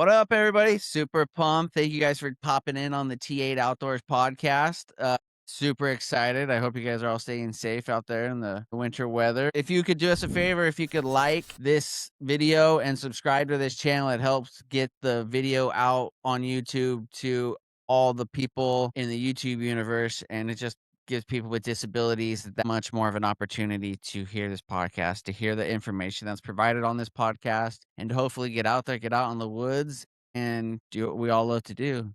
What up, everybody? Super pumped. Thank you guys for popping in on the T8 Outdoors podcast. Super excited. I hope you guys are all staying safe out there in the winter weather. If you could do us a favor, if you could like this video and subscribe to this channel, it helps get the video out on YouTube to all the people in the YouTube universe, and it just gives people with disabilities that much more of an opportunity to hear this podcast, to hear the information that's provided on this podcast, and to hopefully get out there, get out in the woods, and do what we all love to do.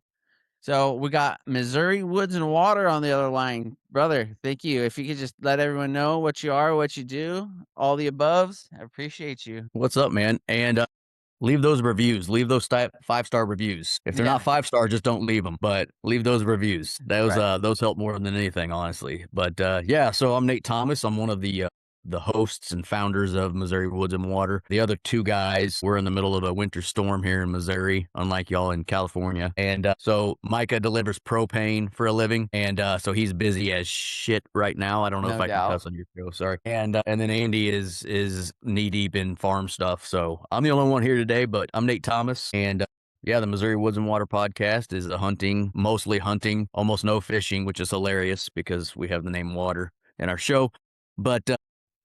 So we got Missouri Woods and Water on the other line. Brother, thank you. If you could just let everyone know what you are, what you do, all the aboves, I appreciate you. What's up, man? And leave those reviews. Leave those 5-star reviews. If they're not 5-star, just don't leave them. But leave those reviews. Those help more than anything, honestly. But yeah, so I'm Nate Thomas. I'm one of the hosts and founders of Missouri Woods and Water. The other two guys, we're in the middle of a winter storm here in Missouri, unlike y'all in California. And so Micah delivers propane for a living, and so he's busy as shit right now. I don't know if I can cuss on your show, sorry. And then Andy is knee deep in farm stuff. So I'm the only one here today, but I'm Nate Thomas, and yeah, the Missouri Woods and Water podcast is mostly hunting, almost no fishing, which is hilarious because we have the name Water in our show. But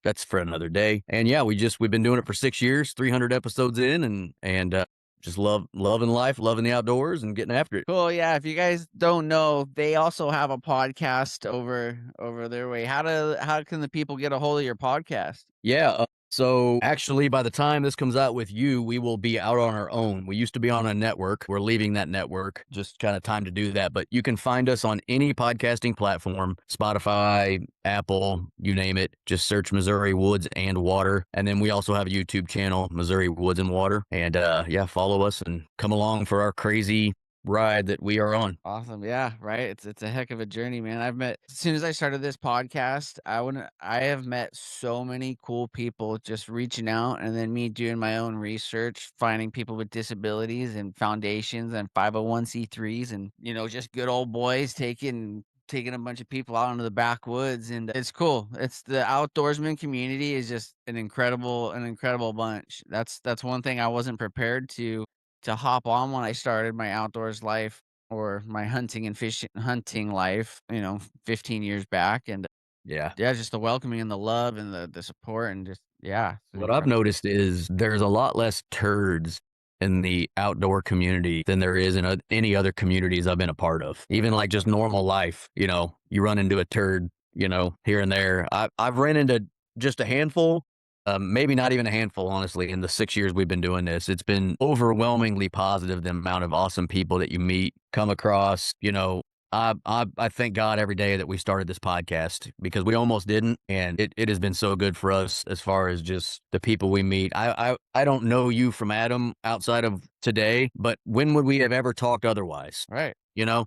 that's for another day. And yeah, we've been doing it for 6 years, 300 episodes in, and just loving life, loving the outdoors, and getting after it. Cool. Yeah. If you guys don't know, they also have a podcast over their way. How can the people get a hold of your podcast? Yeah. So actually, by the time this comes out with you, we will be out on our own. We used to be on a network. We're leaving that network. Just kind of time to do that. But you can find us on any podcasting platform, Spotify, Apple, you name it. Just search Missouri Woods and Water. And then we also have a YouTube channel, Missouri Woods and Water. And yeah, follow us and come along for our crazy ride that we are on. Awesome. Yeah, right. It's a heck of a journey, man. As soon as I started this podcast, I have met so many cool people just reaching out, and then me doing my own research, finding people with disabilities and foundations and 501c3s, and just good old boys taking a bunch of people out into the backwoods, and it's cool. It's the outdoorsman community is just an incredible bunch. That's one thing I wasn't prepared to hop on when I started my outdoors life or my hunting life, 15 years back. And Yeah. just the welcoming and the love and the support, and just, yeah. What I've noticed is there's a lot less turds in the outdoor community than there is in any other communities I've been a part of. Even like just normal life, you run into a turd, here and there. I've ran into just a handful, maybe not even a handful, honestly, in the 6 years we've been doing this. It's been overwhelmingly positive, the amount of awesome people that you meet, come across, I thank God every day that we started this podcast, because we almost didn't, and it has been so good for us as far as just the people we meet. I don't know you from Adam outside of today, but when would we have ever talked otherwise? Right.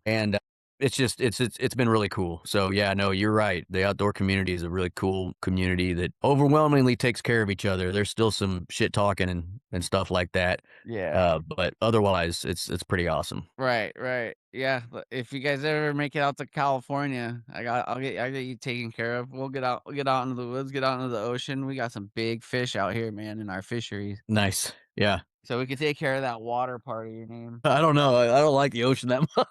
And it's been really cool. So yeah, no, you're right. The outdoor community is a really cool community that overwhelmingly takes care of each other. There's still some shit talking and stuff like that. Yeah. But otherwise it's pretty awesome. Right. Yeah. If you guys ever make it out to California, I'll get you taken care of. We'll get out into the woods, get out into the ocean. We got some big fish out here, man, in our fisheries. Nice. Yeah. So we can take care of that water part of your name. I don't know. I don't like the ocean that much.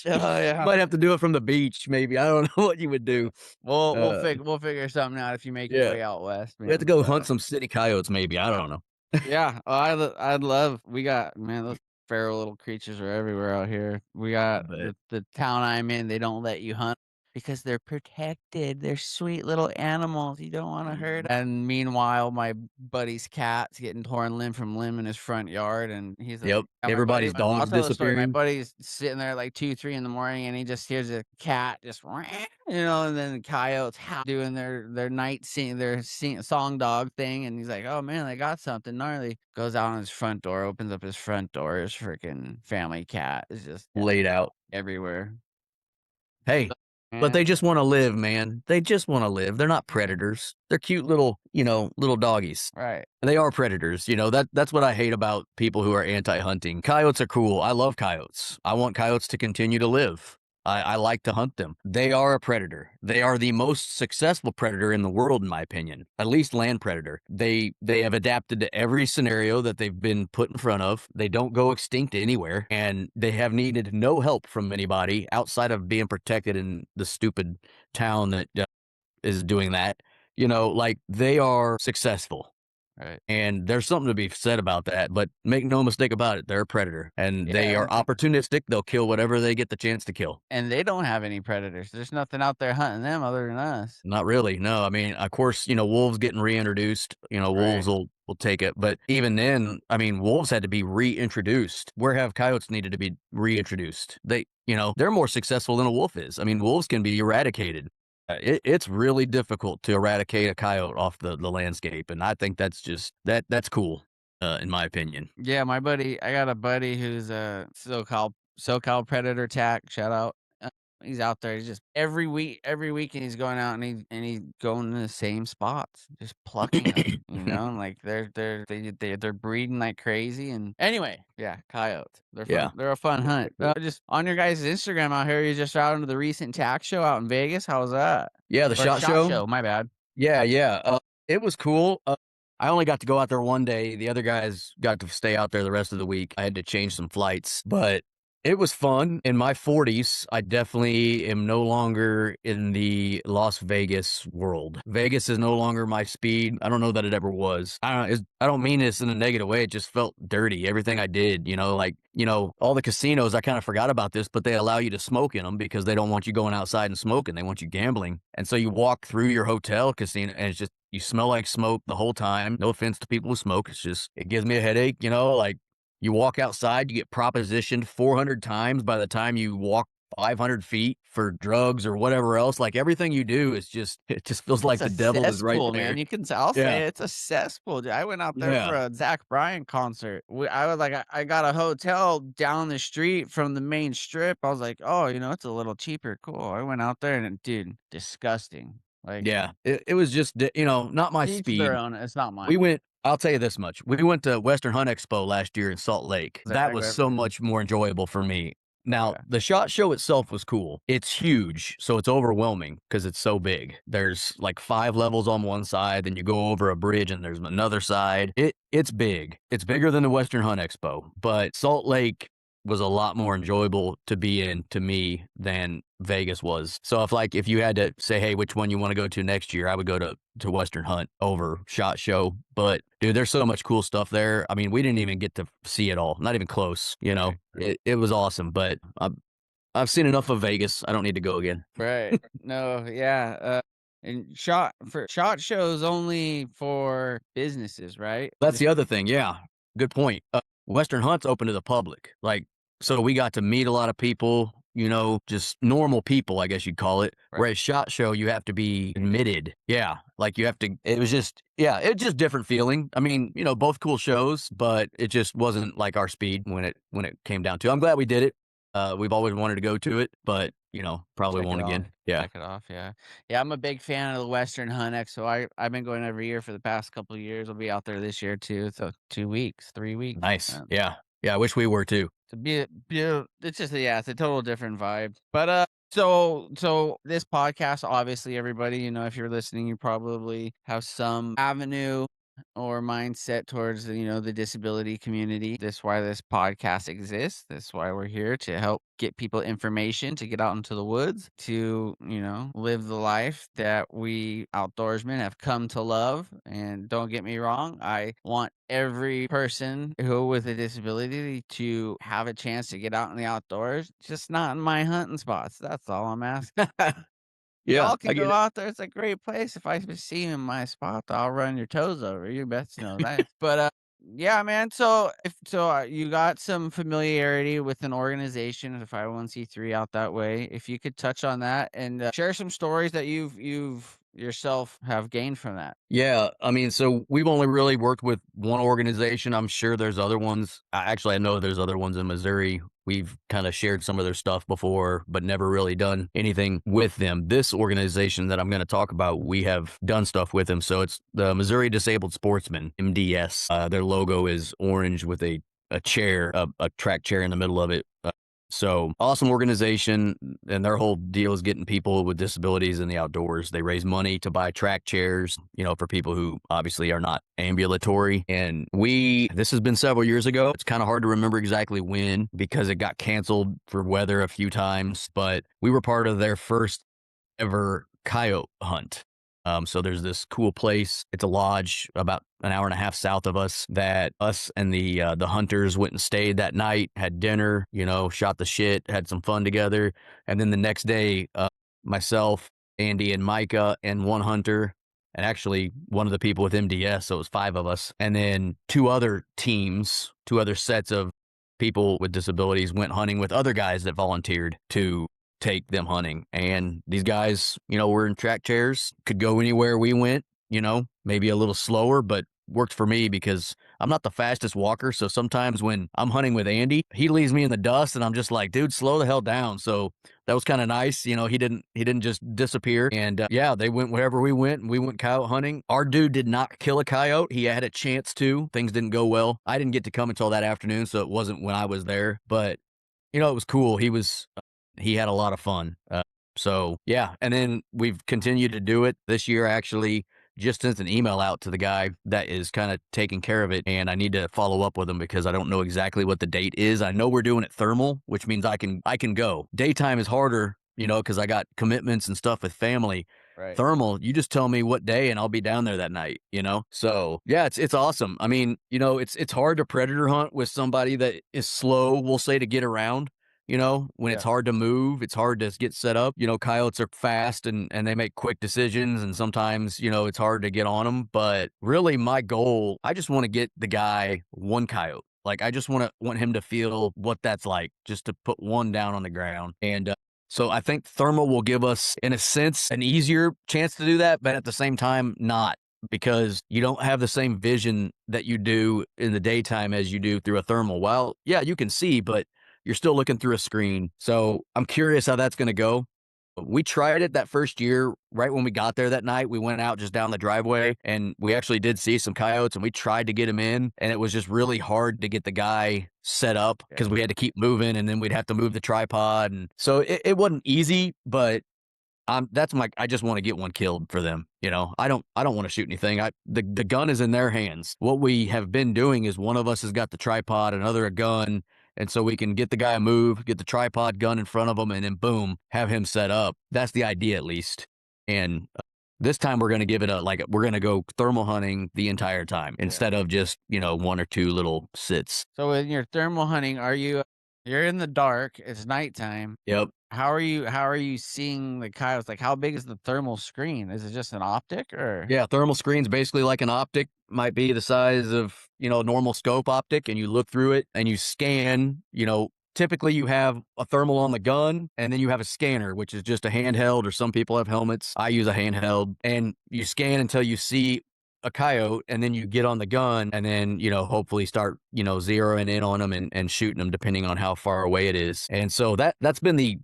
Oh, yeah. Might have to do it from the beach, maybe. I don't know what you would do. We'll figure something out if you make your way out west, man. We have to go hunt some city coyotes, maybe. I don't know. Yeah. I'd love. We got, man, those feral little creatures are everywhere out here. We got the town I'm in. They don't let you hunt because they're protected. They're sweet little animals. You don't want to hurt. And meanwhile, my buddy's cat's getting torn limb from limb in his front yard, and he's like, Yep. Everybody's dog's disappearing. My buddy's sitting there like 2-3 in the morning, and he just hears a cat just, and then the coyotes doing their night scene, their song dog thing, and he's like, oh man, they got something gnarly. Goes out on his front door, opens up his front door, his freaking family cat is just laid out everywhere. Hey, but they just want to live, man. They just want to live. They're not predators. They're cute little doggies. Right. They are predators. That's what I hate about people who are anti-hunting. Coyotes are cool. I love coyotes. I want coyotes to continue to live. I like to hunt them. They are a predator. They are the most successful predator in the world, in my opinion. At least land predator. They have adapted to every scenario that they've been put in front of. They don't go extinct anywhere, and they have needed no help from anybody outside of being protected in the stupid town that is doing that. You know, like they are successful. Right. And there's something to be said about that, but make no mistake about it, they're a predator and they Yeah, are opportunistic. They'll kill whatever they get the chance to kill. and they don't have any predators. There's nothing out there hunting them other than us. Not really. No, I mean, of course, wolves getting reintroduced, wolves Right. will take it. But even then, I mean, wolves had to be reintroduced. Where have coyotes needed to be reintroduced? They're more successful than a wolf is. I mean, wolves can be eradicated. It's really difficult to eradicate a coyote off the landscape. And I think that's cool, in my opinion. Yeah, I got a buddy who's a SoCal Predator Tack, shout out. He's out there, he's just every weekend he's going out and he's going to the same spots, just plucking them, and, like, they're breeding like crazy, and anyway, yeah, coyotes. They're fun Yeah. they're a fun hunt. Just on your guys' Instagram out here, you just out into the recent tack show out in Vegas, how was that? Yeah. The Or shot SHOT show. Show, my bad. Yeah, yeah. It was cool. I only got to go out there one day. The other guys got to stay out there the rest of the week. I had to change some flights, but it was fun. In my 40s, I definitely am no longer in the Las Vegas world. Vegas is no longer my speed. I don't know that it ever was. I don't mean this in a negative way. It just felt dirty. Everything I did, all the casinos, I kind of forgot about this, but they allow you to smoke in them because they don't want you going outside and smoking. They want you gambling. And so you walk through your hotel casino and it's just, you smell like smoke the whole time. No offense to people who smoke. It's just, it gives me a headache, like you walk outside, you get propositioned 400 times by the time you walk 500 feet for drugs or whatever else. Like everything you do is just, it just feels It's like a the devil is right cesspool, man. there. You can I'll Yeah. say it's a cesspool, dude. I went out there for Yeah. a Zach Bryan concert. I was like, I got a hotel down the street from the main strip. I was like, "Oh, it's a little cheaper. Cool." I went out there and dude, disgusting. Like, Yeah. It was just, not my each their speed. own. It's not We mine. went I'll tell you this much. We went to Western Hunt Expo last year in Salt Lake. I That go was every so year. much more enjoyable for me. Now, Yeah. the SHOT Show itself was cool. It's huge, so it's overwhelming because it's so big. There's like 5 levels on one side, then you go over a bridge and there's another side. It's big. It's bigger than the Western Hunt Expo, but Salt Lake was a lot more enjoyable to be in to me than Vegas was. So if you had to say, hey, which one you want to go to next year, I would go to Western Hunt over SHOT Show. But dude, there's so much cool stuff there. I mean, we didn't even get to see it all, not even close. It was awesome. But I've seen enough of Vegas. I don't need to go again. Right. No, yeah. And shot shows only for businesses, right? That's Just the other thing. Yeah, good point. Western Hunt's open to the public. Like, so we got to meet a lot of people, just normal people, I guess you'd call it. right. Whereas SHOT Show, you have to be admitted. Yeah, like you have to. It's just different feeling. I mean, both cool shows, but it just wasn't like our speed when it came down to. I'm glad we did it. We've always wanted to go to it, but probably Check it won't off. again. Yeah, Check it off, yeah. Yeah, I'm a big fan of the Western Hunt Expo. I've been going every year for the past couple of years. I'll be out there this year too. So 2 weeks, 3 weeks. nice. Yeah, yeah. I wish we were too. To be it's just yeah, it's a total different vibe. But so this podcast, obviously everybody, if you're listening, you probably have some avenue or mindset towards the disability community. That's why this podcast exists. That's why we're here to help get people information to get out into the woods to live the life that we outdoorsmen have come to love. And don't get me wrong, I want every person who with a disability to have a chance to get out in the outdoors, just not in my hunting spots. That's all I'm asking. Yeah, Y'all I can get go it. out there. It's a great place. If I see you in my spot, I'll run your toes over. You best know that. But yeah, man. So you got some familiarity with an organization, the 501(c)(3) out that way. If you could touch on that and share some stories that you've yourself have gained from that. Yeah, I mean, so we've only really worked with one organization. I'm sure there's other ones. Actually, I know there's other ones in Missouri. We've kind of shared some of their stuff before, but never really done anything with them. This organization that I'm going to talk about, we have done stuff with them. So it's the Missouri Disabled Sportsmen, MDS. Their logo is orange with a chair, a track chair in the middle of it. So awesome organization, and their whole deal is getting people with disabilities in the outdoors. They raise money to buy track chairs, for people who obviously are not ambulatory. And this has been several years ago. It's kind of hard to remember exactly when because it got canceled for weather a few times, but we were part of their first ever coyote hunt. So there's this cool place. It's a lodge about an hour and a half south of us that us and the hunters went and stayed that night, had dinner, shot the shit, had some fun together. And then the next day, myself, Andy, and Micah, and one hunter, and actually one of the people with MDS, so it was 5 of us, and then 2 other teams, 2 other sets of people with disabilities went hunting with other guys that volunteered to take them hunting. And these guys, were in track chairs, could go anywhere we went, maybe a little slower, but worked for me because I'm not the fastest walker. So sometimes when I'm hunting with Andy, he leaves me in the dust and I'm just like, dude, slow the hell down. So that was kind of nice. He didn't just disappear. And yeah, they went wherever we went, and we went coyote hunting. Our dude did not kill a coyote. He had a chance to. Things didn't go well. I didn't get to come until that afternoon, so it wasn't when I was there, but it was cool. He had a lot of fun. So yeah, and then we've continued to do it this year. Actually, just sent an email out to the guy that is kind of taking care of it, and I need to follow up with him because I don't know exactly what the date is. I know we're doing it thermal, which means I can go. Daytime is harder, because I got commitments and stuff with family. Right. Thermal, you just tell me what day and I'll be down there that night, So yeah, it's awesome. I mean, it's hard to predator hunt with somebody that is slow, we'll say, to get around. When it's hard to move, it's hard to get set up. Coyotes are fast and they make quick decisions. And sometimes, it's hard to get on them. But really my goal, I just want to get the guy one coyote. Like, I just want him to feel what that's like, just to put one down on the ground. And so I think thermal will give us, in a sense, an easier chance to do that, but at the same time, not, because you don't have the same vision that you do in the daytime as you do through a thermal. Well, yeah, you can see, but you're still looking through a screen. So I'm curious how that's going to go. We tried it that first year. Right when we got there that night, we went out just down the driveway and we actually did see some coyotes, and we tried to get him in, and it was just really hard to get the guy set up because we had to keep moving, and then we'd have to move the tripod. And so it wasn't easy, but I just want to get one killed for them. I don't want to shoot anything. The gun is in their hands. What we have been doing is one of us has got the tripod, another a gun. And so we can get the guy a move, get the tripod gun in front of him, and then boom, have him set up. That's the idea, at least. And this time we're going to give it we're going to go thermal hunting the entire time instead of just, 1 or 2 little sits. So when you're thermal hunting, you're in the dark, it's nighttime. Yep. How are you seeing the coyotes? Like, how big is the thermal screen? Is it just an optic, or? Yeah, thermal screen's basically like an optic, might be the size of, normal scope optic, and you look through it and you scan, typically you have a thermal on the gun, and then you have a scanner, which is just a handheld, or some people have helmets. I use a handheld, and you scan until you see a coyote, and then you get on the gun, and then, hopefully start, zeroing in on them and shooting them depending on how far away it is. And so that's been the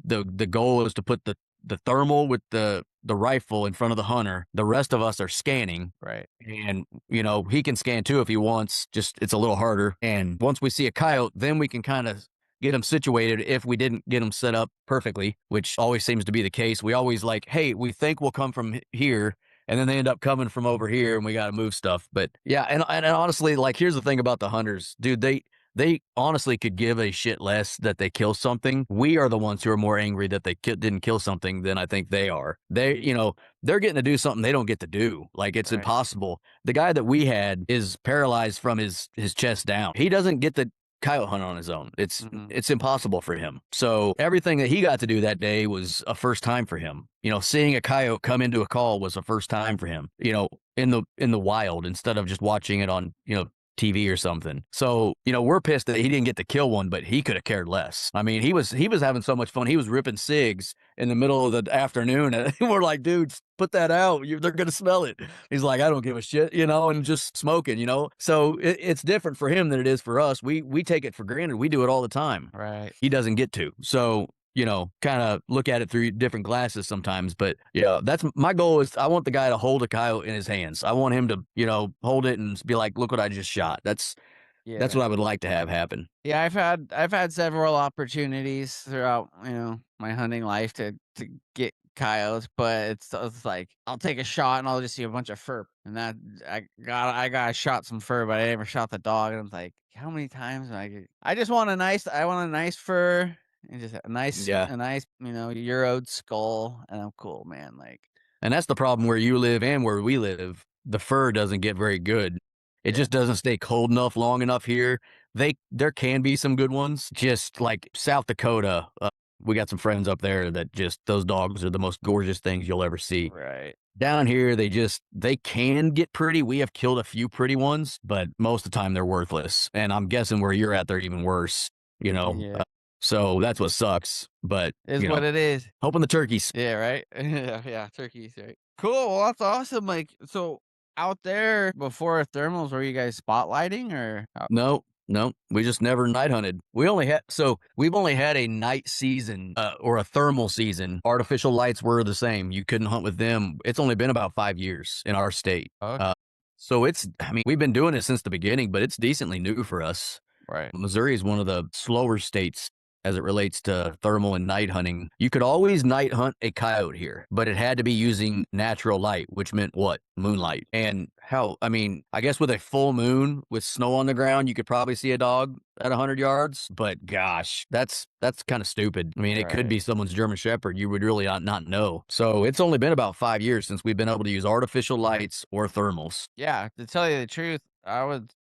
goal, is to put the thermal with the rifle in front of the hunter. The rest of us are scanning. Right. And, he can scan too if he wants, just it's a little harder. And once we see a coyote, then we can kind of get them situated if we didn't get them set up perfectly, which always seems to be the case. We always hey, we think we'll come from here, and then they end up coming from over here, and we got to move stuff. But yeah, and honestly, here's the thing about the hunters, dude, they honestly could give a shit less that they kill something. We are the ones who are more angry that they didn't kill something than I think they are. They're getting to do something they don't get to do. It's Right. impossible. The guy that we had is paralyzed from his chest down. He doesn't get the coyote hunt on his own. It's impossible for him. So everything that he got to do that day was a first time for him. Seeing a coyote come into a call was a first time for him, in the wild, instead of just watching it on, TV or something. So, we're pissed that he didn't get to kill one, but he could have cared less. I mean, he was having so much fun. He was ripping cigs in the middle of the afternoon, and we're like, dude, put that out. They're going to smell it. He's like, I don't give a shit, and just smoking, So it's different for him than it is for us. We take it for granted. We do it all the time. Right. He doesn't get to. So, kind of look at it through different glasses sometimes. But yeah, that's my goal. Is I want the guy to hold a coyote in his hands. I want him to, hold it and be like, look what I just shot. That's That's Yeah. what I would like to have happen. Yeah, I've had several opportunities throughout, my hunting life to get coyotes, but it's like I'll take a shot and I'll just see a bunch of fur, and that I got shot some fur, but I never shot the dog, and I'm like, how many times am I just want a nice fur and just Yeah. a nice, Euroed skull, and I'm cool, man. Like, And that's the problem where you live and where we live. The fur doesn't get very good. It yeah, just doesn't stay cold enough long enough here. There can be some good ones, just like South Dakota. We got some friends up there that just those dogs are the most gorgeous things you'll ever see. right, Down here, they can get pretty. We have killed a few pretty ones, but most of the time they're worthless. And I'm guessing where you're at, they're even worse. You know, yeah, so that's what sucks. But is what it is. hoping the turkeys. Yeah, right? Yeah, yeah, turkeys, right? Cool, well, that's awesome, like, so out there before thermals, were you guys spotlighting or No, no, we just never night hunted. We've only had a night season or a thermal season. Artificial lights were the same. You couldn't hunt with them. It's only been about 5 years in our state. okay, So I mean, we've been doing it since the beginning, but it's decently new for us. right, Missouri is one of the slower states as it relates to thermal and night hunting. You could always night hunt a coyote here, but it had to be using natural light, which meant what? Moonlight. And hell, I mean, I guess with a full moon with snow on the ground, you could probably see a dog at 100 yards, but gosh, that's kind of stupid. I mean, it could right. be someone's German Shepherd. You would really not know. So it's only been about 5 years since we've been able to use artificial lights or thermals. Yeah, to tell you the truth,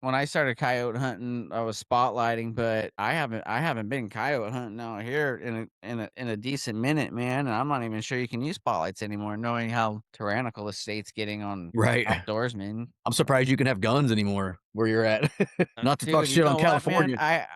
when I started coyote hunting, I was spotlighting, but I haven't been coyote hunting out here in a decent minute, man, and I'm not even sure you can use spotlights anymore, knowing how tyrannical the state's getting on Right. outdoorsmen. I'm surprised you can have guns anymore where you're at. Not to talk Dude, you shit on know what, man? California.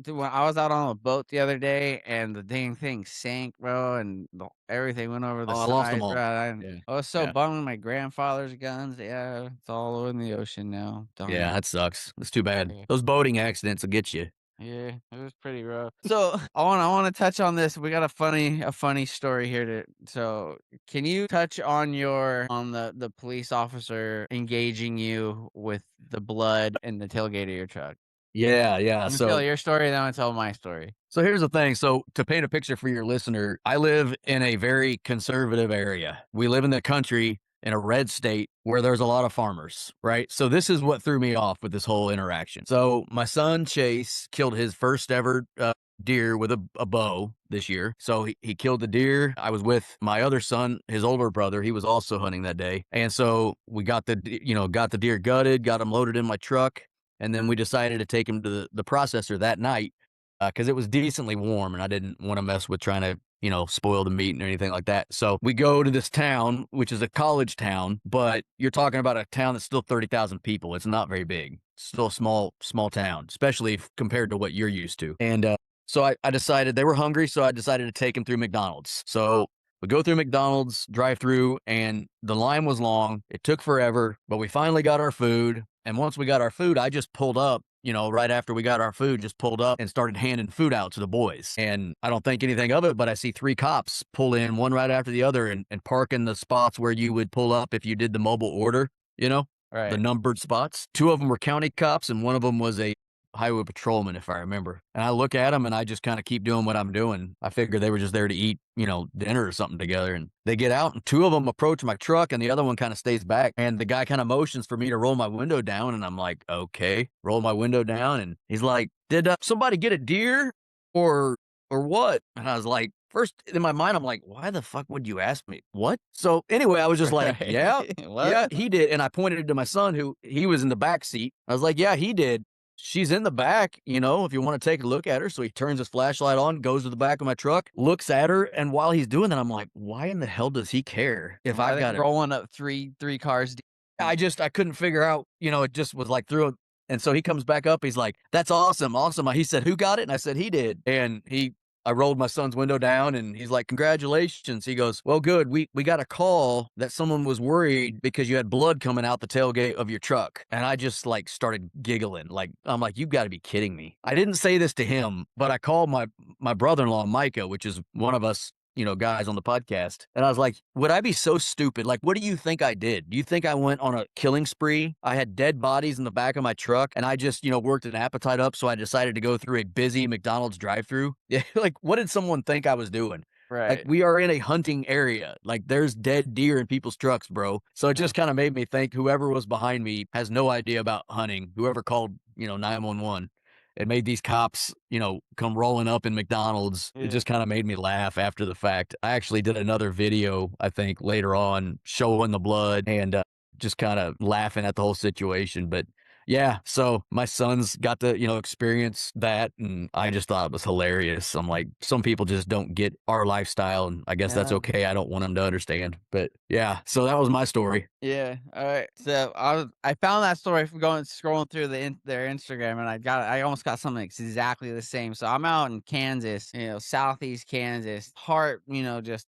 Dude, when I was out on a boat the other day and the dang thing sank, bro, and everything went over the Oh, I lost them side, bro. all. I, Yeah. I was so Yeah. bummed. My grandfather's guns, yeah, it's all in the ocean now. Yeah, Darn. that sucks. It's too bad. Yeah, Those boating accidents will get you. yeah, it was pretty rough. So I want to touch on this. We got a funny story here. So can you touch on the police officer engaging you with the blood in the tailgate of your truck? Yeah, yeah. I'm gonna tell your story, then I'm gonna tell my story. So here's the thing. So to paint a picture for your listener, I live in a very conservative area. We live in the country in a red state where there's a lot of farmers, right? So this is what threw me off with this whole interaction. So my son Chase killed his first ever deer with a bow this year. So he killed the deer. I was with my other son, his older brother. He was also hunting that day. And so we got got the deer gutted, got him loaded in my truck. And then we decided to take him to the processor that night because it was decently warm and I didn't want to mess with trying to, spoil the meat and anything like that. So we go to this town, which is a college town, but you're talking about a town that's still 30,000 people. It's not very big. It's still a small town, especially compared to what you're used to. And so I decided they were hungry, so I decided to take them through McDonald's. So we go through McDonald's drive through and the line was long. It took forever, but we finally got our food. And once we got our food, I just pulled up, right after we got our food, just pulled up and started handing food out to the boys. And I don't think anything of it, but I see 3 cops pull in one right after the other and park in the spots where you would pull up if you did the mobile order, the Right. numbered spots. 2 of them were county cops and one of them was a highway patrolman, if I remember. And I look at them and I just kind of keep doing what I'm doing. I figured they were just there to eat, dinner or something together. And they get out and 2 of them approach my truck and the other one kind of stays back. And the guy kind of motions for me to roll my window down. And I'm like, okay, roll my window down. And he's like, did somebody get a deer or what? And I was like, first in my mind, I'm like, why the fuck would you ask me? What? So anyway, I was just like, Right. yeah, What? yeah, he did. And I pointed to my son who he was in the back seat. I was like, yeah, he did. She's in the back, if you want to take a look at her. So he turns his flashlight on, goes to the back of my truck, looks at her. And while he's doing that, I'm like, why in the hell does he care if Why I've they got it? rolling up three cars deep? I couldn't figure out, it just was like through it. And so he comes back up. He's like, that's awesome. Awesome. He said, who got it? And I said, he did. And I rolled my son's window down and he's like, congratulations. He goes, well, good. We got a call that someone was worried because you had blood coming out the tailgate of your truck. And I just like started giggling. Like, I'm like, you've got to be kidding me. I didn't say this to him, but I called my brother-in-law, Micah, which is one of us guys on the podcast. And I was like, would I be so stupid? Like, what do you think I did? Do you think I went on a killing spree? I had dead bodies in the back of my truck and I just, worked an appetite up. So I decided to go through a busy McDonald's drive through. Yeah. Like, what did someone think I was doing? Like, Right. we are in a hunting area. Like, there's dead deer in people's trucks, bro. So it Yeah. just kind of made me think whoever was behind me has no idea about hunting. Whoever called, 911. It made these cops, come rolling up in McDonald's. It Yeah. just kind of made me laugh after the fact. I actually did another video, I think, later on showing the blood and just kind of laughing at the whole situation. But yeah, so my sons got to, experience that. And I just thought it was hilarious. I'm like, some people just don't get our lifestyle. And I guess that's Yeah. okay. I don't want them to understand. But yeah, so that was my story. Yeah. All right. So I found that story from going scrolling through their Instagram, and I almost got something that's exactly the same. So I'm out in Kansas, southeast Kansas, heart, just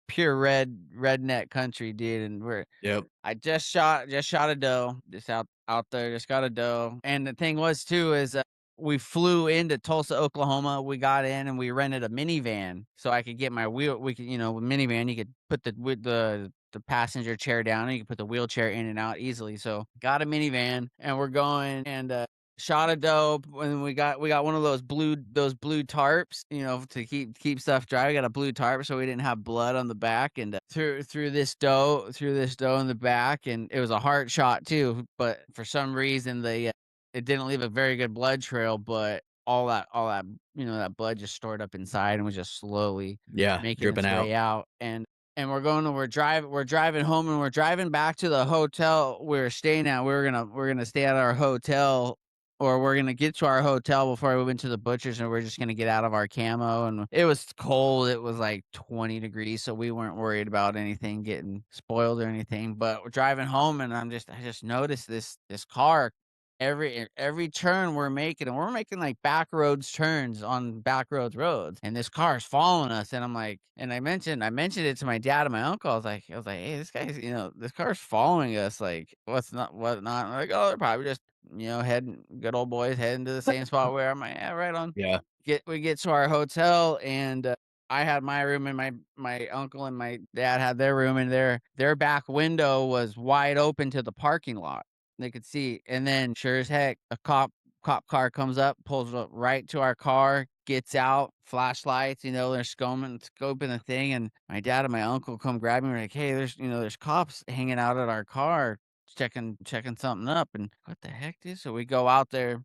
pure redneck country, dude, and Yep. I just shot a doe, just out there, just got a doe. And the thing was too is we flew into Tulsa, Oklahoma. We got in and we rented a minivan so I could get my wheel. We could, with minivan, you could put the passenger chair down and you could put the wheelchair in and out easily. So got a minivan and we're going and shot a doe and we got one of those blue tarps, to keep stuff dry. We got a blue tarp so we didn't have blood on the back and through this doe in the back, and it was a heart shot too, but for some reason it didn't leave a very good blood trail, but all that that blood just stored up inside and was just slowly Yeah. making Dripping its out. way out. And we're driving home and we're driving back to the hotel we were staying at. We're gonna stay at our hotel, or we're gonna get to our hotel before we went to the butcher's, and we're just gonna get out of our camo. And it was cold. It was like 20 degrees, so we weren't worried about anything getting spoiled or anything. But we're driving home, and I just noticed this car every turn we're making, and we're making like back roads turns on back roads, and this car is following us. And I'm like, and I mentioned it to my dad and my uncle. I was like, hey, this guy's, this car's following us. Like, what not? I'm like, oh, they're probably just, heading, good old boys heading to the same spot where I'm like, yeah, right on. Yeah. We get to our hotel, and I had my room, and my uncle and my dad had their room, and their back window was wide open to the parking lot. They could see, and then sure as heck, a cop car comes up, pulls up right to our car, gets out, flashlights, they're scoping the thing, and my dad and my uncle come grab me, like, hey, there's cops hanging out at our car, checking something up, and what the heck, dude? So we go out there.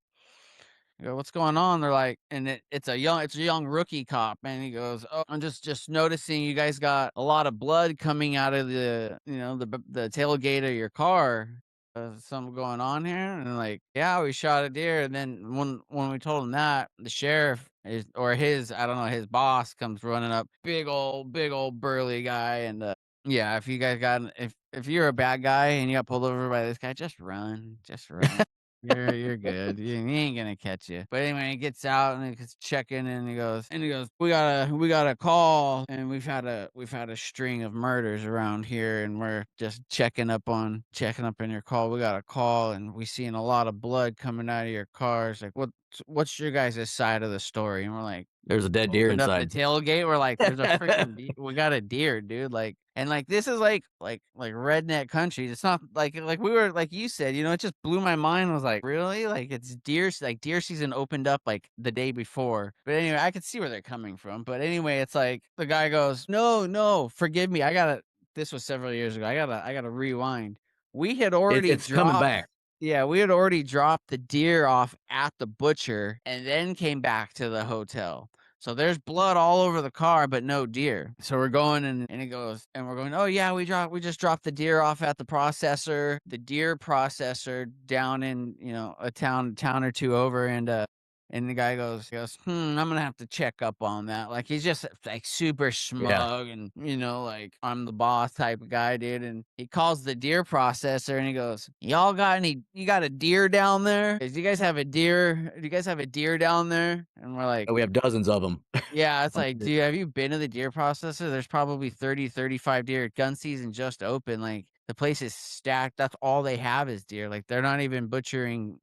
I go, "What's going on?" They're like, and it's a young rookie cop, and he goes, "Oh, I'm just noticing you guys got a lot of blood coming out of the tailgate of your car. Something going on here?" And they're like, "Yeah, we shot a deer." And then when we told him that, the sheriff I don't know, his boss comes running up, big old burly guy, and yeah, if you're a bad guy and you got pulled over by this guy, just run. You're good. He ain't gonna catch you. But anyway, he gets out and he's checking, and he goes, we got a call, and we've had a string of murders around here, and we're just checking up in your call. We got a call, and we seen a lot of blood coming out of your car. It's like, what's your guys' side of the story? And we're like, There's a dead deer opened up the inside. tailgate. We're like, there's a freaking we got a deer, dude. Like, and like this is like redneck country. It's not like we were like you said, it just blew my mind. I was like, really? Like it's deer season opened up like the day before. But anyway, I could see where they're coming from. But anyway, it's like the guy goes, no, forgive me. This was several years ago. I gotta rewind. We had already It's coming dropped back. Yeah, we had already dropped the deer off at the butcher and then came back to the hotel. So there's blood all over the car, but no deer. So we're going, and he goes, and we're going, oh yeah, we just dropped the deer off at the deer processor down in, a town or two over. And the guy goes, I'm gonna have to check up on that. Like he's just like super Yeah. smug and like I'm the boss type of guy, dude. And he calls the deer processor and he goes, you got a deer down there? Do you guys have a deer? Do you guys have a deer down there? And we're like, Oh, we have dozens of them. yeah, it's like, dude, have you been to the deer processor? There's probably 30, 35 deer. Gun season just open. Like, the place is stacked. That's all they have is deer. Like, they're not even butchering,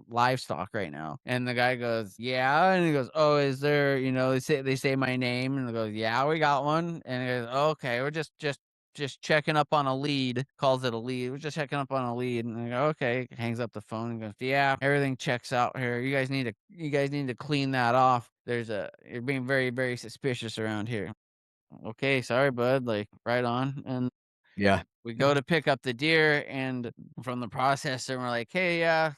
livestock right now. And the guy goes, "Yeah." And he goes, "Oh, is there," they say my name, and he goes, "Yeah, we got one." And he goes, "Okay, we're just checking up on a lead," calls it a lead. "We're just checking up on a lead." And I go, "Okay." Hangs up the phone and goes, "Yeah, everything checks out here. You guys need to clean that off. You're being very, very suspicious around here." "Okay, sorry, bud." Like, right on. And Yeah. we go to pick up the deer, and from the processor, we're like, "Hey, yeah,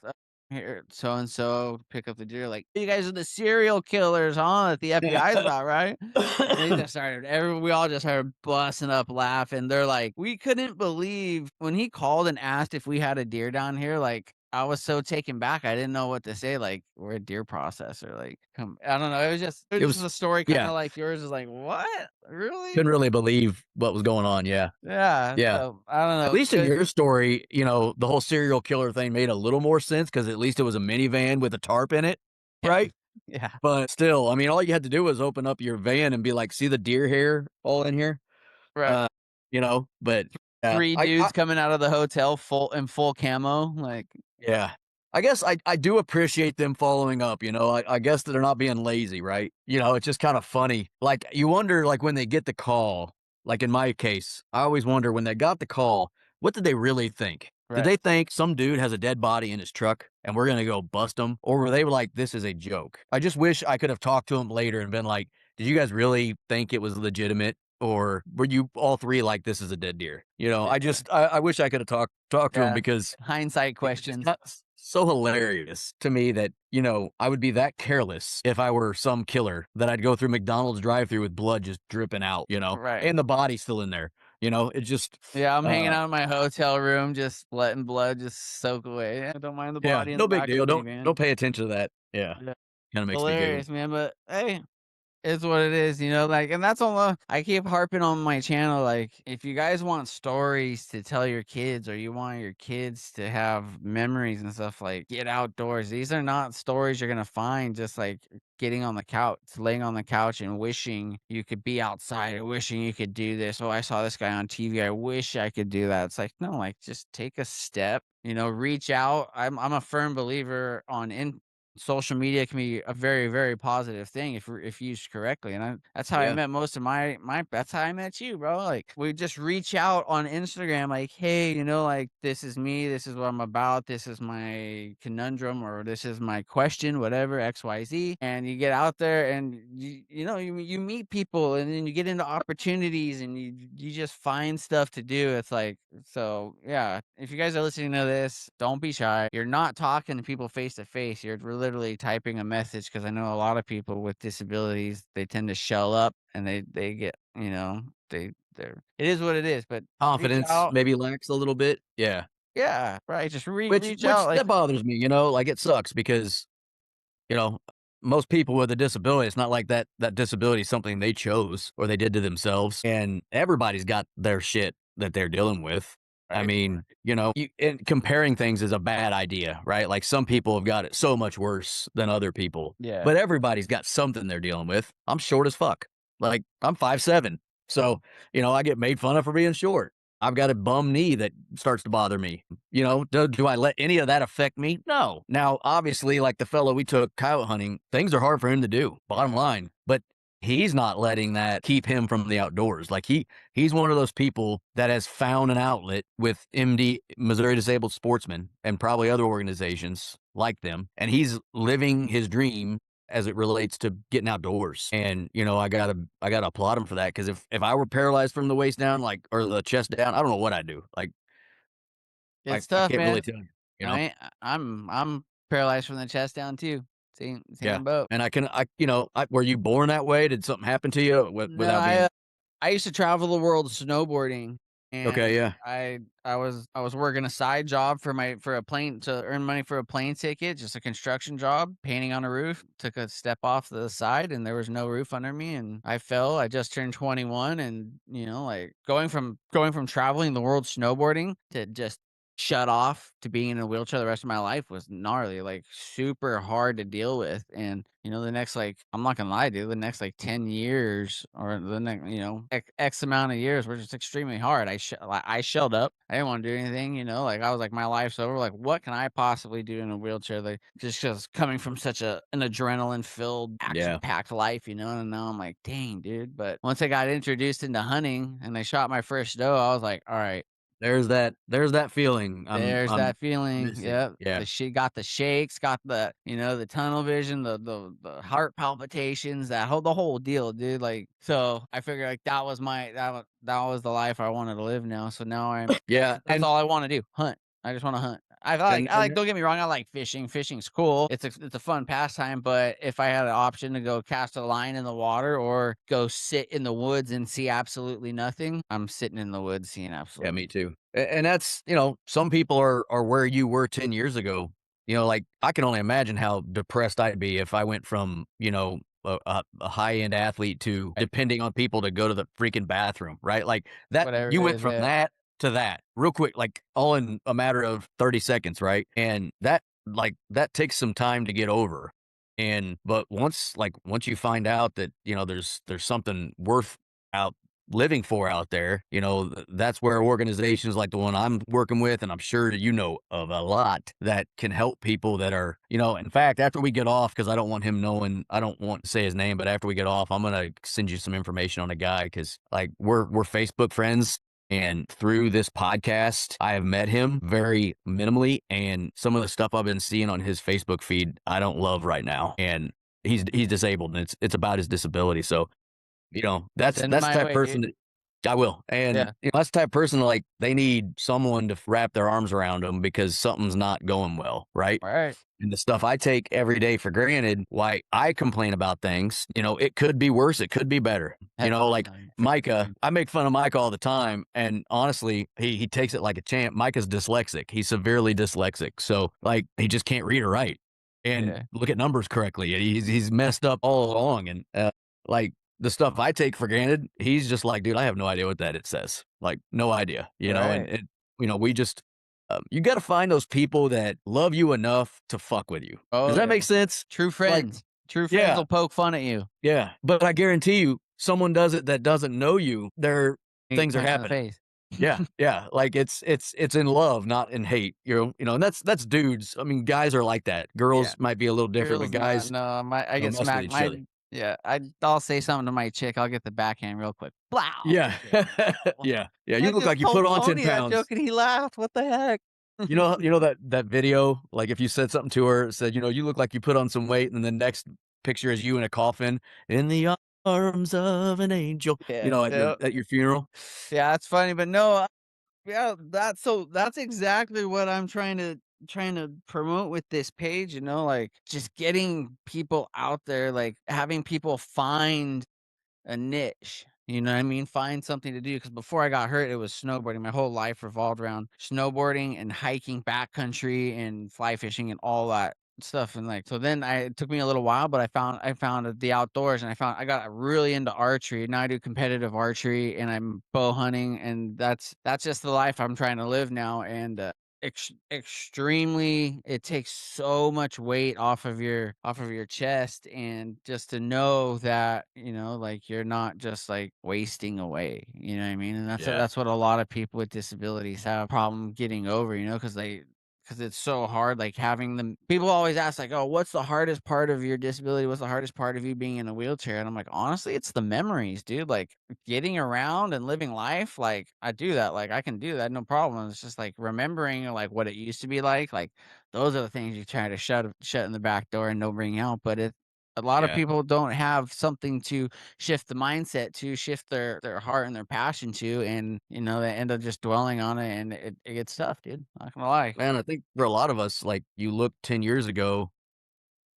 here, so and so, pick up the deer." Like, "You guys are the serial killers, huh? That the FBI's about, right?" And they just we all just started busting up laughing. They're like, "We couldn't believe when he called and asked if we had a deer down here." Like, I was so taken back. I didn't know what to say. Like, "We're a deer processor." Like, I don't know. It was just It was a story kind yeah, of like yours. Is like, "What? Really?" couldn't really believe what was going on, yeah. Yeah. Yeah. So I don't At know. least in your story, the whole serial killer thing made a little more sense because at least it was a minivan with a tarp in it, Yeah. right? Yeah. But still, I mean, all you had to do was open up your van and be like, "See the deer hair all in here?" Right. Uh, but yeah, 3 I dudes coming out of the hotel full camo, like, yeah. I guess I do appreciate them following up, I guess that they're not being lazy, right? It's just kind of funny. Like, you wonder, like, when they get the call, like in my case, I always wonder when they got the call, what did they really think? Did right. they think some dude has a dead body in his truck and we're gonna go bust him? Or were they like, this is a joke? I just wish I could have talked to him later and been like, did you guys really think it was legitimate? Or were you all three like, this is a dead deer? Yeah. I wish I could have talked to him Yeah. because Hindsight it was just questions. not so hilarious to me that, I would be that careless if I were some killer that I'd go through McDonald's drive-through with blood just dripping out, Right. and the body's still in there. It just, Yeah, I'm hanging uh, out in my hotel room, just letting blood just soak away. Yeah, don't mind the yeah, body in the no big back of deal. the Don't minivan. don't pay attention to that. Yeah, Yeah. kind of makes me giggle. Hilarious, man, but hey, it's what it is, like, and that's all. I keep harping on my channel. Like, if you guys want stories to tell your kids, or you want your kids to have memories and stuff, like, get outdoors. These are not stories you're gonna find just like getting on the couch, laying on the couch, and wishing you could be outside, or wishing you could do this. "Oh, I saw this guy on TV. I wish I could do that." It's like, no, like, just take a step. Reach out. I'm a firm believer on in social media can be a very, very positive thing if used correctly. And that's how I Yeah, met most of my that's how I met you, bro. Like, we just reach out on Instagram, like, "Hey, like, this is me, this is what I'm about, this is my conundrum, or this is my question, whatever, XYZ." And you get out there, and you meet people, and then you get into opportunities, and you just find stuff to do. It's like, so yeah, if you guys are listening to this, don't be shy. You're not talking to people face to face. You're literally typing a message, because I know a lot of people with disabilities, they tend to shell up, and they get, they're it is what it is. But reach confidence out. maybe lacks a little bit. Yeah, Yeah, right. Just reach which out, like, that bothers me. Like it sucks because You know, most people with a disability, it's not like that disability is something they chose or they did to themselves, and everybody's got their shit that they're dealing with. I right? mean, and comparing things is a bad idea, right? Like some people have got it so much worse than other people, Yeah. but everybody's got something they're dealing with. I'm short as fuck. Like I'm 5'7", so I get made fun of for being short. I've got a bum knee that starts to bother me. Do I let any of that affect me? No. Now, obviously, like the fellow we took coyote hunting, things are hard for him to do, bottom line. But he's not letting that keep him from the outdoors. Like he's one of those people that has found an outlet with MD, Missouri Disabled Sportsmen, and probably other organizations like them. And he's living his dream as it relates to getting outdoors. And, I gotta applaud him for that. Cause if I were paralyzed from the waist down, like, or the chest down, I don't know what I'd do. Like, I It's I tough, can't really man. tell you, you know? I'm paralyzed from the chest down too. Yeah. Same boat. And were you born that way? Did something happen to you No, without being I used to travel the world snowboarding, okay? and Yeah. I was working a side job for a plane to earn money for a plane ticket, just a construction job, painting on a roof. Took a step off to the side, and there was no roof under me, and I fell. I just turned 21, and like, going from traveling the world snowboarding to just shut off to being in a wheelchair the rest of my life was gnarly, like, super hard to deal with, and, the next, like I'm not gonna lie, dude, the next, like, 10 years or the next, X amount of years were just extremely hard. I shelled up. I didn't wanna do anything, like, I was like, "My life's over, like, what can I possibly do in a wheelchair?" Like, just 'cause coming from such an adrenaline-filled, Yeah. action-packed life, and now I'm like, "Dang, dude," but once I got introduced into hunting and I shot my first doe, I was like, "Alright, There's that feeling there's I'm that feeling." missing. Yep. Yeah. Got the shakes, got the tunnel vision, the heart palpitations, the whole deal, dude. Like, so I figured like that was the life I wanted to live now. So now Yeah, that's all I want to do. Hunt. I just want to hunt. I like, and don't get me wrong, I like fishing. Fishing's cool. It's a fun pastime, but if I had an option to go cast a line in the water or go sit in the woods and see absolutely nothing, I'm sitting in the woods seeing yeah, absolutely. me too. And that's, some people are where you were 10 years ago. Like, I can only imagine how depressed I'd be if I went from, a high-end athlete to Right. depending on people to go to the freaking bathroom, right? Like, that Whatever you it went is, from yeah. that to that real quick, like, all in a matter of 30 seconds, right? And that takes some time to get over. But once you find out that, there's something worth out living for out there, that's where organizations like the one I'm working with, and I'm sure that you know of a lot that can help people that are, in fact, after we get off, because I don't want him knowing, I don't want to say his name, but after we get off, I'm gonna send you some information on a guy because like we're Facebook friends. And through this podcast, I have met him very minimally, and some of the stuff I've been seeing on his Facebook feed, I don't love right now. And he's disabled, and it's about his disability. So Send 'em that's the my type of way, dude. person that I will, and, Yeah. that's the type of person, like, they need someone to wrap their arms around them because something's not going well, right? Alright. And the stuff I take every day for granted, why I complain about things, it could be worse, it could be better. Hell Like no, for Micah, sure. I make fun of Micah all the time, and honestly, he takes it like a champ. Micah's dyslexic. He's severely dyslexic, so, like, he just can't read or write and Yeah. look at numbers correctly. He's messed up all along, and, like, the stuff I take for granted, he's just like, "Dude, I have no idea what that it says." Like, no idea, and Right. we just you gotta find those people that love you enough to fuck with you. Does Oh, that yeah. make sense? True Like, friends. True friends yeah, will poke fun at you. yeah, but I guarantee you, someone does it that doesn't know you, You get things are punched in the happening. face. Yeah, yeah, like, it's in love, not in hate, and that's dudes. I mean, guys are like that. Yeah. Girls might be a little different, but Girls not guys, no, I get mess with smacked. each other. I'll say something to my chick, I'll get the backhand real quick. Blow! Yeah. She'll be like, "What?" Yeah, yeah, "You I look just like you put told on 10 Tony that joke pounds." and he laughed. What the heck? That video, like, if you said something to her, said, "You look like you put on some weight," and the next picture is you in a coffin, "In the arms of an angel," Yeah. Yep. at your funeral. Yeah, it's funny, but no, yeah, that's exactly what I'm trying to promote with this page, like, just getting people out there, like, having people find a niche, you know what I mean? Find something to do because before I got hurt, it was snowboarding. My whole life revolved around snowboarding and hiking backcountry and fly fishing and all that stuff, and, like, so then it took me a little while, but I found the outdoors, and I got really into archery. Now I do competitive archery, and I'm bow hunting, and that's just the life I'm trying to live now, and, extremely it takes so much weight off of your chest, and just to know that, like, you're not just, like, wasting away, you know what I mean? And Yeah. that's what a lot of people with disabilities have a problem getting over, because it's so hard, like, having them people always ask, like, "Oh, what's the hardest part of your disability? What's the hardest part of you being in a wheelchair?" And I'm like, "Honestly, it's the memories, dude, like, getting around and living life, like, I do that, like, I can do that, no problem. It's just, like, remembering, like, what it used to be like, those are the things you try to shut in the back door and don't bring out, but a lot of Yeah. people don't have something to shift the mindset to, shift their heart and their passion to, and, they end up just dwelling on it, and it gets tough, dude, not gonna lie. Man, I think for a lot of us, like, you look 10 years ago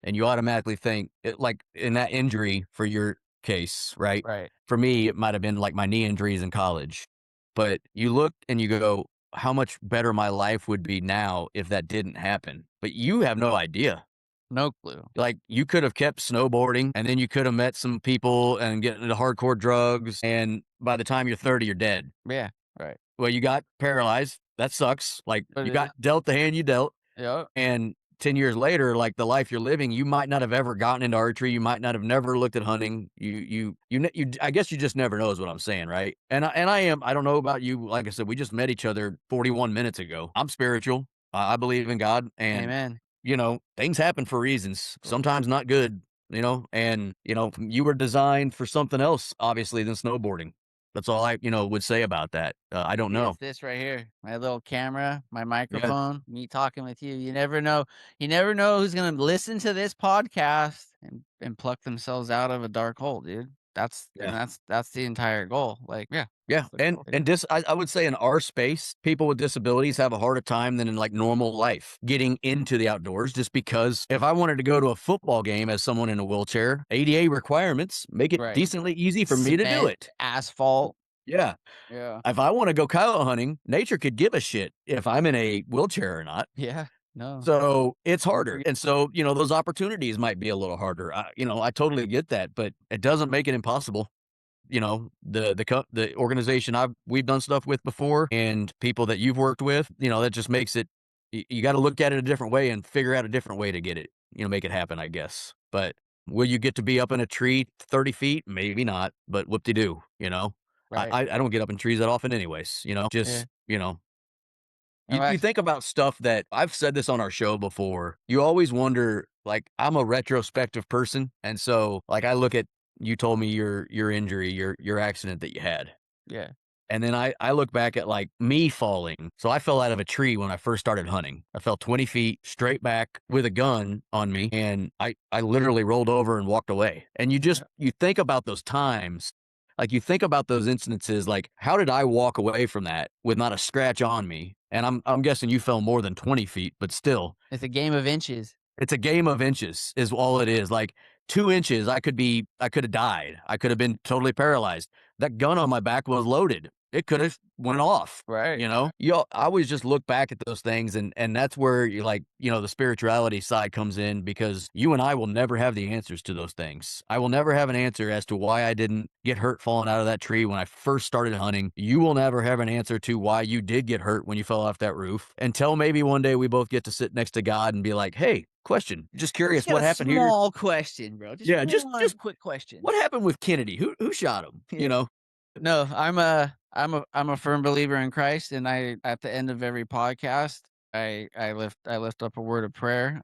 and you automatically think like, in that injury for your case, right? Right. For me, it might have been, like, my knee injuries in college. But you look and you go, "How much better my life would be now if that didn't happen." But you have no idea. No clue. Like, you could have kept snowboarding, and then you could have met some people and get into hardcore drugs, and by the time you're 30, you're dead. Yeah, right. Well, you got paralyzed, that sucks. Like, But you it got is. dealt the hand you dealt, Yep. and 10 years later, like, the life you're living, you might not have ever gotten into archery, you might not have never looked at hunting, I guess you just never know is what I'm saying, right? I don't know about you, like I said, we just met each other 41 minutes ago. I'm spiritual, I believe in God, and, Amen. things happen for reasons, For sometimes not good, and, you were designed for something else, obviously, than snowboarding. That's all I, would say about that. I don't See, know. it's this right here, my little camera, my Yeah, microphone, me talking with you. You never know who's gonna listen to this podcast and pluck themselves out of a dark hole, dude. yeah. That's the entire goal. Like, yeah, Yeah, that's the and goal, and dude. dis I would say in our space, people with disabilities have a harder time than in, like, normal life getting into the outdoors just because if I wanted to go to a football game as someone in a wheelchair, ADA requirements make it Right. decently easy for me to do Cement, it. asphalt. Yeah. Yeah. If I wanna go coyote hunting, nature could give a shit if I'm in a wheelchair or not. Yeah. No. So, it's You harder, forget. and so, those opportunities might be a little harder. I totally get that, but it doesn't make it impossible. The organization we've done stuff with before and people that you've worked with, that just makes it you got to look at it a different way and figure out a different way to get it, make it happen, I guess. But will you get to be up in a tree 30 feet? Maybe not, but whoop-de-doo, Right. I don't get up in trees that often anyways, Yeah. just, And you I think about stuff that I've said this on our show before. You always wonder, like, I'm a retrospective person, and so, like, I look at you told me your injury, your accident that you had. yeah. And then I look back at, like, me falling. So I fell out of a tree when I first started hunting. I fell 20 feet straight back with a gun on me, and I literally rolled over and walked away. And Yeah. you think about those times, like, you think about those instances, like, how did I walk away from that with not a scratch on me? And I'm guessing you fell more than 20 feet, but still, It's a game of inches. it's a game of inches is all it is. Like 2 inches, I could have died. I could have been totally paralyzed. That gun on my back was loaded. It could have went off, Right. I always just look back at those things and that's where you like, the spirituality side comes in because you and I will never have the answers to those things. I will never have an answer as to why I didn't get hurt falling out of that tree when I first started hunting. You will never have an answer to why you did get hurt when you fell off that roof until maybe one day we both get to sit next to God and be like, "Hey, question. Just I curious just got what a happened here." small question, bro. Just Yeah, one just quick question. what happened with Kennedy? Who shot him, Yeah. No, I'm a firm believer in Christ, and I at the end of every podcast, I lift up a word of prayer.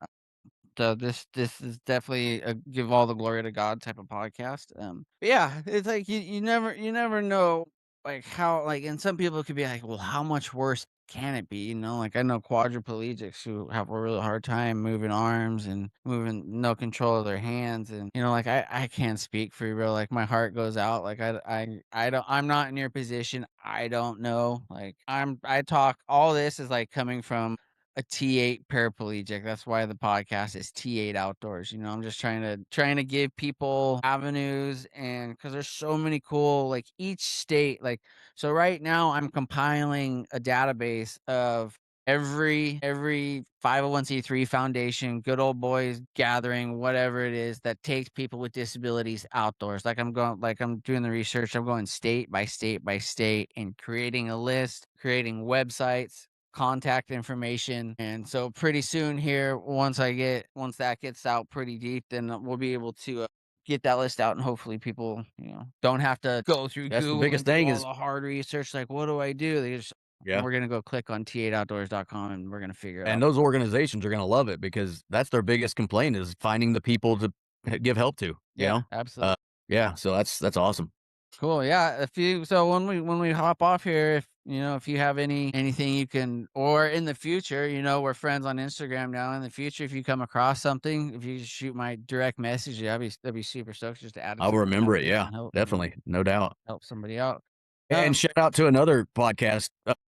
So this is definitely a give all the glory to God type of podcast. But yeah, it's like you never know like how like and some people could be like, well, how much worse can it be? Like I know quadriplegics who have a really hard time moving arms and moving no control of their hands, and like I can't speak for you, bro. Like my heart goes out. Like I'm not in your position. I don't know. Like I talk all this is like coming from a T8 paraplegic. That's why the podcast is T8 Outdoors. I'm just trying to give people avenues, and because there's so many cool like each state so right now I'm compiling a database of every 501c3 foundation, good old boys gathering, whatever it is that takes people with disabilities outdoors. I'm doing the research. I'm going state by state by state and creating a list, creating websites, contact information. And so pretty soon here, once that gets out pretty deep, then we'll be able to get that list out, and hopefully people, don't have to go through That's the Google biggest and do thing all is the hard research. Like, what do I do? yeah. We're gonna go click on t8outdoors.com and we're gonna figure it And out. those organizations are gonna love it because that's their biggest complaint is finding the people to give help to, you Yeah, know? absolutely. Uh, yeah, so that's awesome. Cool. Yeah. When we hop off here, if you have anything you can, or in the future, we're friends on Instagram now. In the future, if you come across something, if you just shoot my direct message, yeah, that'd be super stoked just to add it I'll to the remember it, database yeah, and help definitely, no doubt. somebody out. And Um. shout out to another podcast.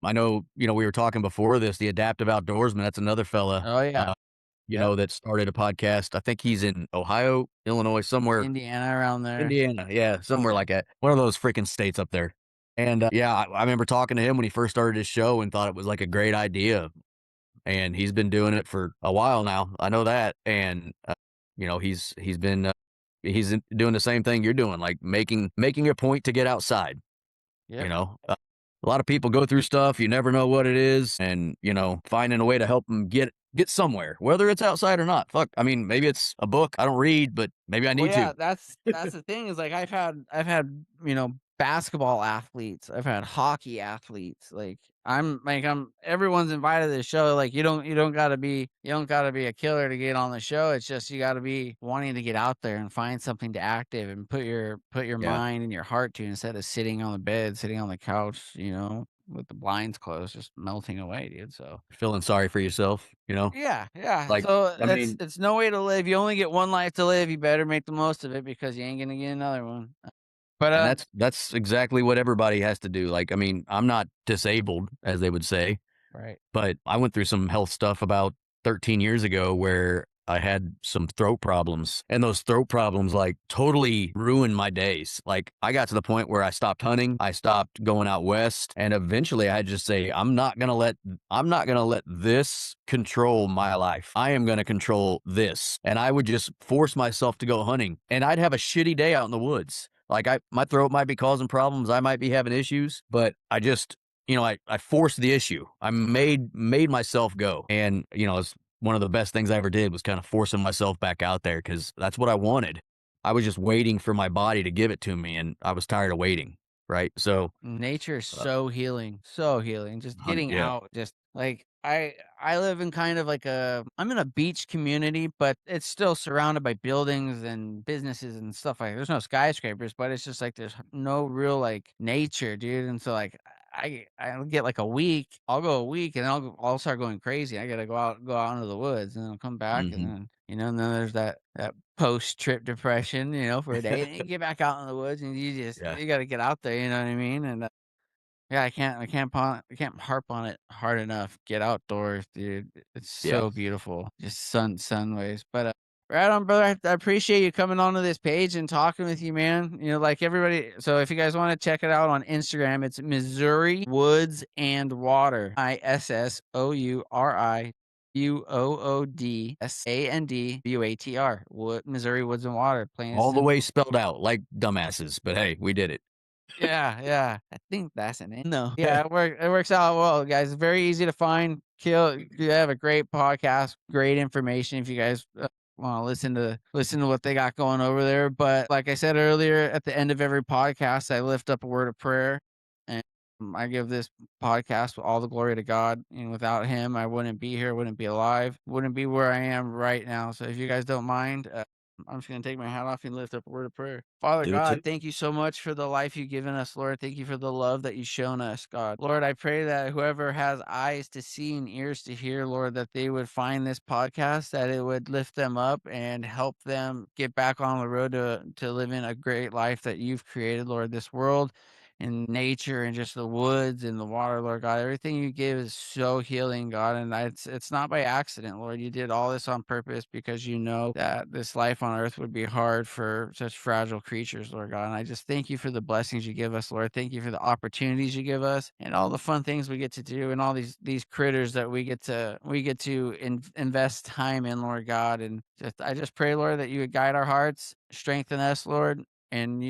I know, we were talking before this, the Adaptive Outdoorsman, that's another fella, Oh yeah. Yep. that started a podcast. I think he's in Ohio, Illinois, somewhere Indiana around there. Indiana, yeah, somewhere like that. One of those freaking states up there. And, yeah, I remember talking to him when he first started his show and thought it was like a great idea, and he's been doing it for a while now. I know that, and, he's been, doing the same thing you're doing, like making a point to get outside, you Yep. know? A lot of people go through stuff, you never know what it is, and, finding a way to help them get somewhere, whether it's outside or not. Fuck, I mean, maybe it's a book. I don't read, but maybe I Well, need yeah, to. that's the thing is, like, I've had, basketball athletes, I've had hockey athletes, like, I'm everyone's invited to the show, like, you don't gotta be a killer to get on the show, it's just you gotta be wanting to get out there and find something to active and put your Yeah. mind and your heart to instead of sitting on the bed, sitting on the couch, with the blinds closed, just melting away, dude, so Feeling sorry for yourself, yeah, yeah. Like, So I it's mean, it's no way to live. You only get one life to live. You better make the most of it because you ain't gonna get another one. But and that's exactly what everybody has to do. Like, I mean, I'm not disabled, as they would say. right. But I went through some health stuff about 13 years ago where I had some throat problems, and those throat problems like totally ruined my days. Like, I got to the point where I stopped hunting, I stopped going out west, and eventually I just say I'm not going to let this control my life. I am going to control this. And I would just force myself to go hunting, and I'd have a shitty day out in the woods. Like, my throat might be causing problems, I might be having issues, but I forced the issue. I made myself go. And, it's one of the best things I ever did was kind of forcing myself back out there because that's what I wanted. I was just waiting for my body to give it to me, and I was tired of waiting. Right. So, Nature is uh, so healing, so healing. Just getting yeah. out, just like I live in kind of like I'm in a beach community, but it's still surrounded by buildings and businesses and stuff like there's no skyscrapers, but it's just like there's no real like nature, dude. And so like I'll get like a week, I'll go a week and I'll start going crazy. I gotta go out into the woods and then I'll come back and Hmm. then and then there's that post trip depression, for a day. And you get back out in the woods and Yeah. you gotta get out there, you know what I mean? And yeah, I can't harp on it hard enough. Get outdoors, dude. It's Yeah. so beautiful. Just sun ways. But right on, brother. I appreciate you coming onto this page and talking with you, man. Like everybody. So if you guys want to check it out on Instagram, it's Missouri Woods and Water. ISSOURIWOODSANDWATR. Missouri Woods and Water. Plain and All the way simple. spelled out like dumbasses, but hey, we did it. Yeah, yeah. I think that's an it. No. Yeah, it works out well, guys. It's very easy to find. You have a great podcast, great information if you guys want to listen to what they got going over there. But like I said earlier, at the end of every podcast, I lift up a word of prayer, and I give this podcast all the glory to God. And without Him, I wouldn't be here, wouldn't be alive, wouldn't be where I am right now. So if you guys don't mind, I'm just going to take my hat off and lift up a word of prayer. Father Do it too. God, thank you so much for the life you've given us, Lord. Thank you for the love that you've shown us, God. Lord, I pray that whoever has eyes to see and ears to hear, Lord, that they would find this podcast, that it would lift them up and help them get back on the road to living a great life that you've created, Lord. This world and nature and just the woods and the water, Lord God. Everything you give is so healing, God. And it's not by accident, Lord. You did all this on purpose because you know that this life on earth would be hard for such fragile creatures, Lord God. And I just thank you for the blessings you give us, Lord. Thank you for the opportunities you give us and all the fun things we get to do and all these critters that we get to invest time in, Lord God. And I just pray, Lord, that you would guide our hearts, strengthen us, Lord, and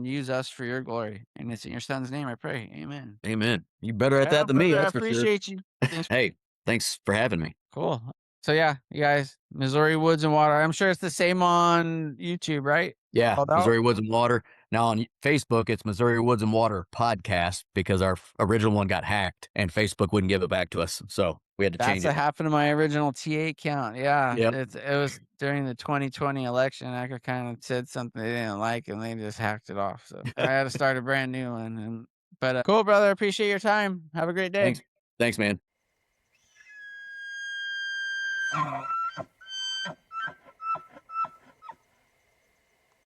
use us for your glory. And it's in your son's name I pray. Amen. Amen. You better at Right that on, than me, brother. I that's for sure. appreciate you. Thanks. Hey, thanks for having me. Cool. So yeah, you guys, Missouri Woods and Water. I'm sure it's the same on YouTube, right? Yeah, Spelled out? Missouri Woods and Water. Now on Facebook, it's Missouri Woods and Water Podcast because our original one got hacked and Facebook wouldn't give it back to us. So we had to That's change what it. happened to my original TA count. Yeah, Yep. it was during the 2020 election. I kind of said something they didn't like, and they just hacked it off. So I had to start a brand new one. But cool, brother. Appreciate your time. Have a great day. Thanks. Thanks, man.